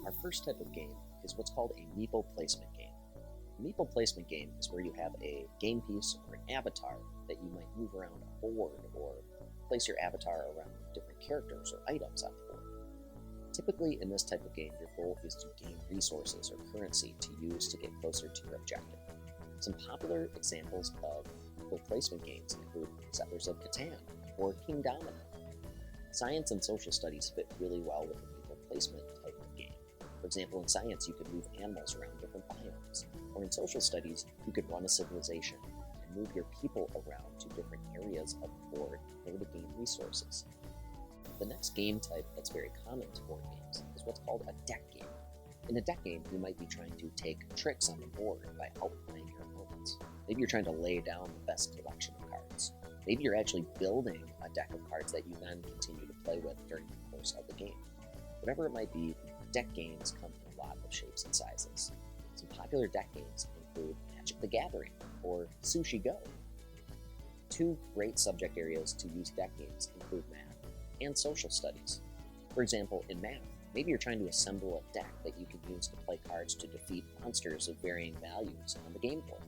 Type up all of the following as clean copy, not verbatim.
Our first type of game is what's called a Meeple Placement game. A Meeple Placement game is where you have a game piece or an avatar that you might move around a board or place your avatar around different characters or items on the board. Typically, in this type of game, your goal is to gain resources or currency to use to get closer to your objective. Some popular examples of Meeple Placement games include Settlers of Catan or King Domino. Science and social studies fit really well with the Meeple Placement type of game. For example, in science, you could move animals around different biomes, or in social studies, you could run a civilization and move your people around to different areas of the board in order to gain resources. The next game type that's very common to board games is what's called a deck game. In a deck game, you might be trying to take tricks on the board by outplaying your opponents. Maybe you're trying to lay down the best collection of cards. Maybe you're actually building a deck of cards that you then continue to play with during the course of the game. Whatever it might be, deck games come in a lot of shapes and sizes. Some popular deck games include Magic the Gathering or Sushi Go. Two great subject areas to use deck games include math and social studies. For example, in math, maybe you're trying to assemble a deck that you can use to play cards to defeat monsters of varying values on the game board.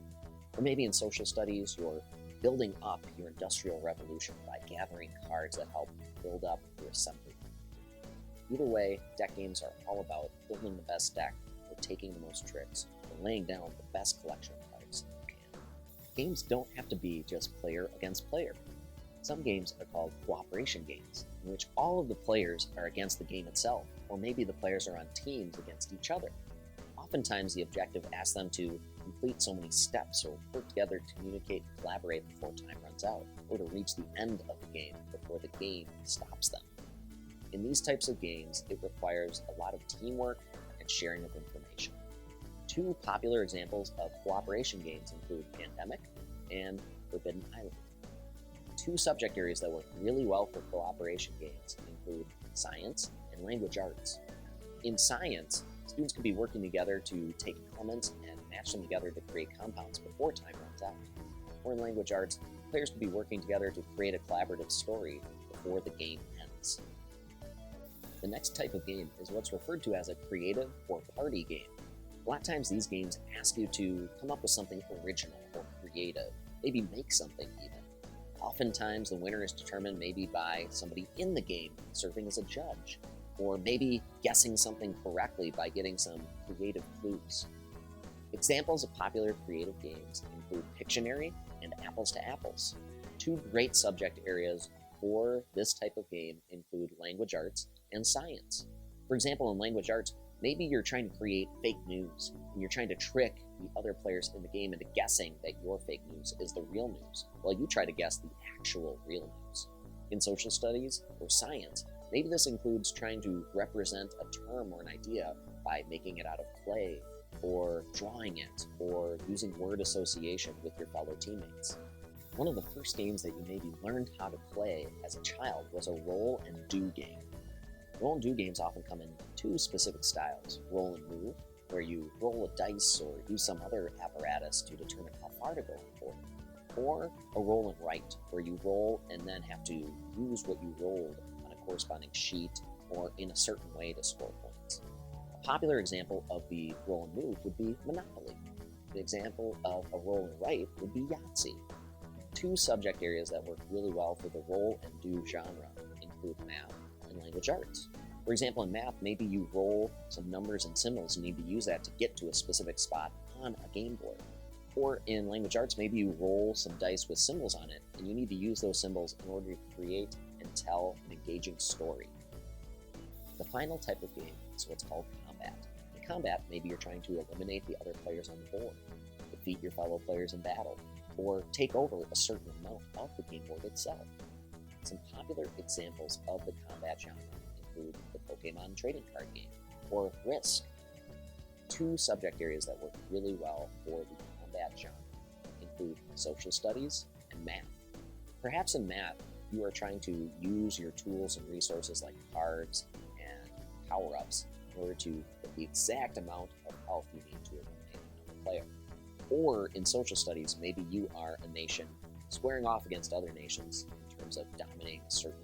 Or maybe in social studies, you're building up your industrial revolution by gathering cards that help build up your assembly. Either way, deck games are all about building the best deck, or taking the most tricks, or laying down the best collection of cards you can. Games don't have to be just player against player. Some games are called cooperation games, in which all of the players are against the game itself, or maybe the players are on teams against each other. Oftentimes, the objective asks them to complete so many steps or work together to communicate and collaborate before time runs out, or to reach the end of the game before the game stops them. In these types of games, it requires a lot of teamwork and sharing of information. Two popular examples of cooperation games include Pandemic and Forbidden Island. Two subject areas that work really well for cooperation games include science and language arts. In science, students can be working together to take elements and match them together to create compounds before time runs out. Or in language arts, players can be working together to create a collaborative story before the game ends. The next type of game is what's referred to as a creative or party game. A lot of times these games ask you to come up with something original or creative, maybe make something even. Oftentimes the winner is determined maybe by somebody in the game serving as a judge, or maybe guessing something correctly by getting some creative clues. Examples of popular creative games include Pictionary and Apples to Apples. Two great subject areas for this type of game include language arts and science. For example, in language arts, maybe you're trying to create fake news, and you're trying to trick the other players in the game into guessing that your fake news is the real news, while you try to guess the actual real news. In social studies or science, maybe this includes trying to represent a term or an idea by making it out of clay, or drawing it, or using word association with your fellow teammates. One of the first games that you maybe learned how to play as a child was a roll and do game. Roll and do games often come in two specific styles: roll and move, where you roll a dice or use some other apparatus to determine how far to go on the board, or a roll and write, where you roll and then have to use what you rolled on a corresponding sheet or in a certain way to score points. A popular example of the roll and move would be Monopoly. An example of a roll and write would be Yahtzee. Two subject areas that work really well for the roll and do genre include math and language arts. For example, in math, maybe you roll some numbers and symbols and need to use that to get to a specific spot on a game board. Or in language arts, maybe you roll some dice with symbols on it and you need to use those symbols in order to create and tell an engaging story. The final type of game is what's called combat. In combat, maybe you're trying to eliminate the other players on the board, defeat your fellow players in battle, or take over a certain amount of the game board itself. Some popular examples of the combat genre include the Pokemon trading card game, or Risk. Two subject areas that work really well for the combat genre include social studies and math. Perhaps in math, you are trying to use your tools and resources like cards and power-ups in order to get the exact amount of health you need to eliminate another player. Or in social studies, maybe you are a nation squaring off against other nations in terms of dominating a certain